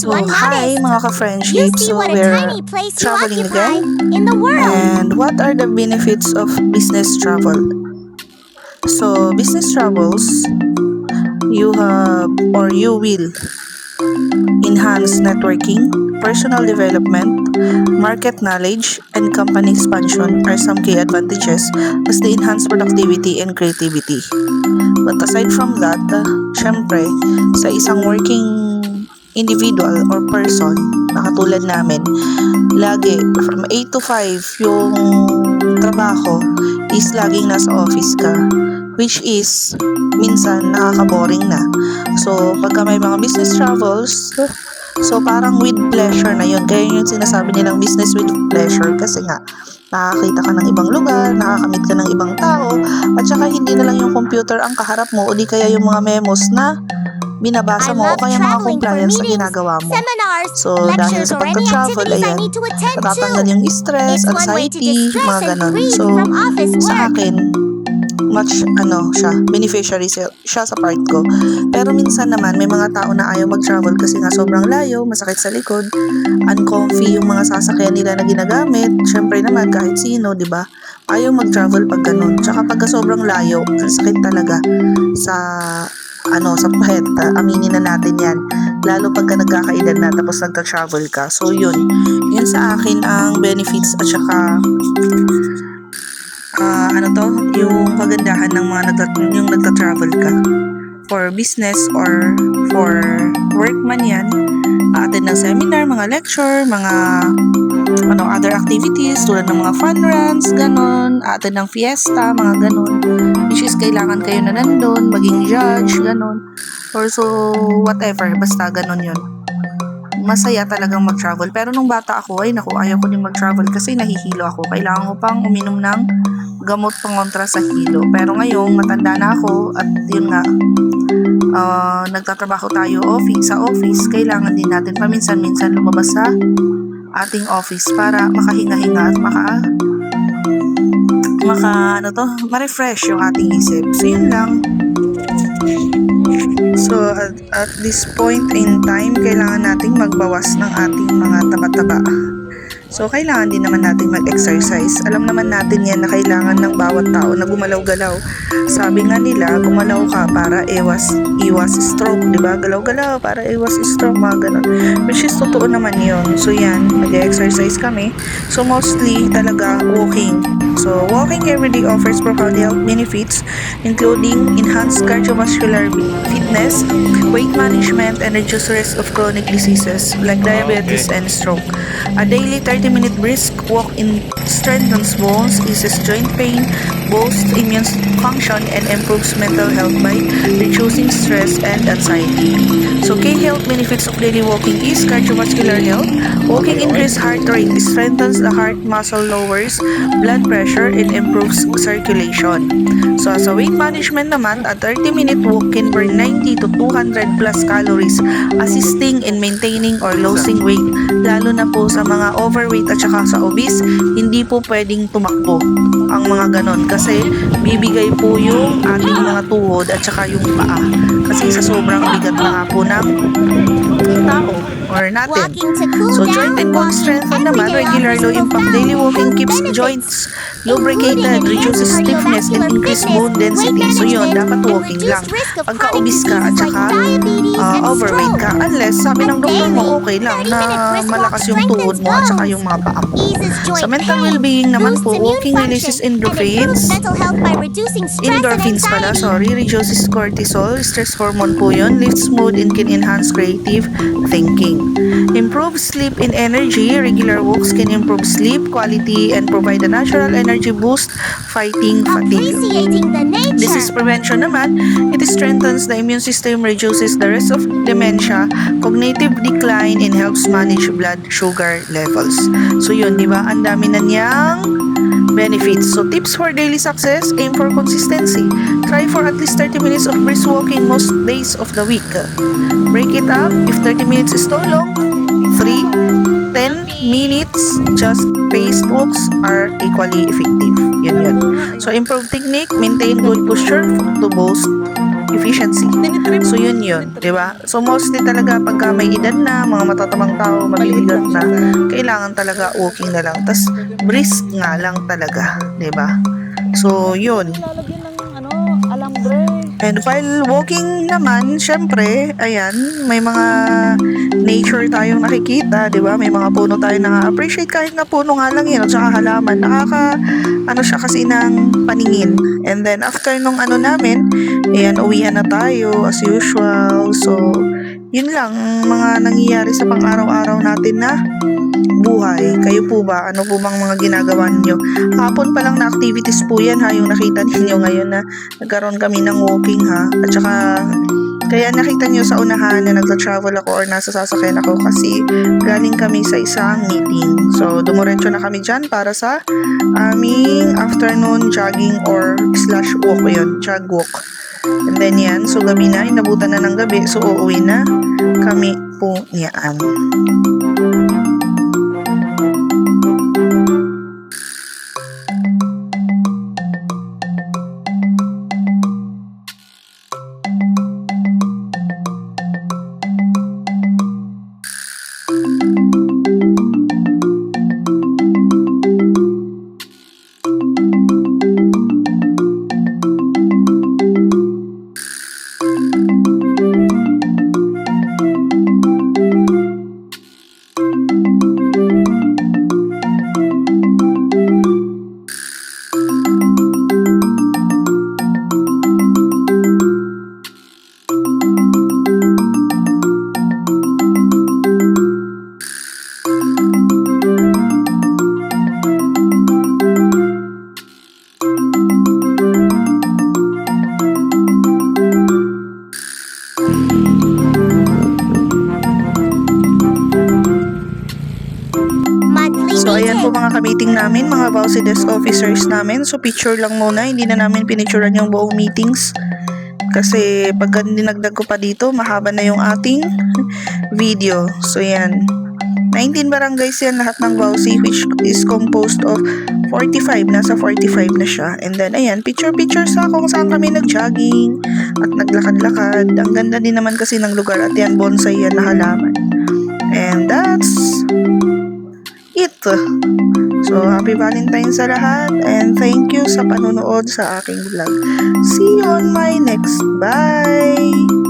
So, hi mga ka-friendship. So, we're traveling again. And what are the benefits of business travel? So, business travels, you have or you will enhance networking, personal development, market knowledge, and company expansion are some key advantages as they enhance productivity and creativity. But aside from that, syempre, sa isang working individual or person na katulad namin, lagi from 8 to 5 yung trabaho is laging nasa office ka, which is minsan nakaka-boring na. So pagka may mga business travels, so parang with pleasure na yun. Kaya yung sinasabi nilang business with pleasure kasi nga nakakita ka ng ibang lugar, nakakamit ka ng ibang tao, at saka hindi na lang yung computer ang kaharap mo o di kaya yung mga memos na binabasa mo o kaya mga compliance na ginagawa mo. So, dahil sa pagka-travel, ayan, natatanggal yung stress, anxiety, mga ganon. So, sa akin, much, beneficiary siya sa part ko. Pero minsan naman, may mga tao na ayaw mag-travel kasi nga sobrang layo, masakit sa likod, uncomfy yung mga sasakyan nila na ginagamit. Syempre naman, kahit sino, di ba? Ayaw mag-travel pag ganun. Tsaka pagka sobrang layo, ang sakit talaga sa puhet, aminin na natin yan. Lalo pagka nagkakaedad na tapos nagta-travel ka. So yun sa akin ang benefits at saka yung kagandahan ng yung nagta-travel ka. For business or for work man yan, attend ng seminar, mga lecture, mga other activities tulad ng mga fun runs, ganon, attend ng fiesta, mga ganon, which is kailangan kayo na nandun, maging judge, ganon, or so whatever, basta ganon yun. Masaya talagang mag-travel. Pero nung bata ako, ayaw ko din mag-travel kasi nahihilo ako. Kailangan ko pang uminom ng gamot pangontra sa hilo. Pero ngayong matanda na ako at yun nga, nagtatrabaho tayo sa office, kailangan din natin paminsan-minsan lumabas sa ating office para makahinga-hinga at ma-refresh yung ating isip. So yun lang. So at this point in time, kailangan nating magbawas ng ating mga taba-taba. So kailangan din naman natin mag-exercise. Alam naman natin yan na kailangan ng bawat tao na gumalaw-galaw. Sabi nga nila, gumalaw ka para iwas stroke, di ba? Galaw-galaw para iwas stroke, mga ganun. Which is totoo naman yun. So yan, nag-exercise kami. So mostly talaga walking. So walking every day offers profound health benefits including enhanced cardiovascular fitness, weight management, and reduced risk of chronic diseases like diabetes and stroke. A daily 30-minute brisk walk strengthens bones, eases joint pain, boosts immune function, and improves mental health by reducing stress and anxiety. So, key health benefits of daily walking is cardiovascular health. Walking increases heart rate, strengthens the heart muscle, lowers blood pressure, and improves circulation. So, as a weight management naman, a 30-minute walk can burn 90 to 200 plus calories, assisting in maintaining or losing weight, lalo na po sa mga overweight at saka sa obese. Hindi po pwedeng tumakbo ang mga ganon kasi bibigay po yung ating mga tuhod at saka yung paa kasi sa sobrang bigat na nga po ng tao or natin. So joint and bone strengthen naman, regular low impact daily walking keeps joints lubricated, reduces stiffness, and increase bone density. So yun, dapat walking lang pagka obese ka at saka overweight ka, unless sabi ng doktor mo okay lang na malakas yung tuhod mo at saka yung mga paa mo. Sa mental well-being naman po, walking releases endorphins, reduces cortisol, stress hormone po yun, lifts mood, and can enhance creative thinking. Improves sleep and energy. Regular walks can improve sleep quality and provide a natural energy boost fighting fatigue. Disease prevention naman, it strengthens the immune system, reduces the risk of dementia, cognitive decline, and helps manage blood sugar levels. So yun, di ba? Ang dami na niyang benefits. So tips for daily success, aim for consistency. Try for at least 30 minutes of brisk walking most days of the week. Break it up. If 30 minutes is too long, 3, 10 minutes, just paced walks are equally effective. Yun. So improve technique, maintain good posture to boost efficiency. So yun, di ba? So mostly talaga pagka may edad na, mga matatamang tao, mabibigat na, kailangan talaga walking na lang. Tas brisk nga lang talaga, di ba? So yun. Lalagyan ng alambre. And while walking naman, syempre, ayan, may mga nature tayong nakikita, di ba? May mga puno tayong na-appreciate kahit na puno nga lang yun, at saka halaman. Siya kasi ng paningin. And then, after nung namin, ayan, uwian na tayo, as usual. So, yun lang, mga nangyayari sa pang-araw-araw natin na buhay. Kayo po ba? Ano po bang mga ginagawa ninyo? Hapon pa lang na activities po yan ha, yung nakita ninyo ngayon na nagkaroon kami ng walking ha. At saka, kaya nakita nyo sa unahan na nagsa-travel ako or nasa sasakyan ako kasi galing kami sa isang meeting. So, dumuretso na kami dyan para sa aming afternoon jogging or /walk o yun, jog walk. And then yan, so gabi na, inabutan na ng gabi, so uuwi na kami po niyaan. So ayan po mga ka-meeting namin, mga Bausi desk officers namin. So picture lang muna, hindi na namin pinicturean yung buong meetings. Kasi pagka dinagdag ko pa dito, mahaba na yung ating video. So yan, 19 barangays yan lahat ng Bausi, which is composed of 45, nasa 45 na siya. And then ayan, picture sa kung saan kami nag-jogging at naglakad-lakad. Ang ganda din naman kasi ng lugar at yan, bonsai yan na halaman. And that's it. So, happy Valentine's sa lahat and thank you sa panunood sa aking vlog. See you on my next. Bye!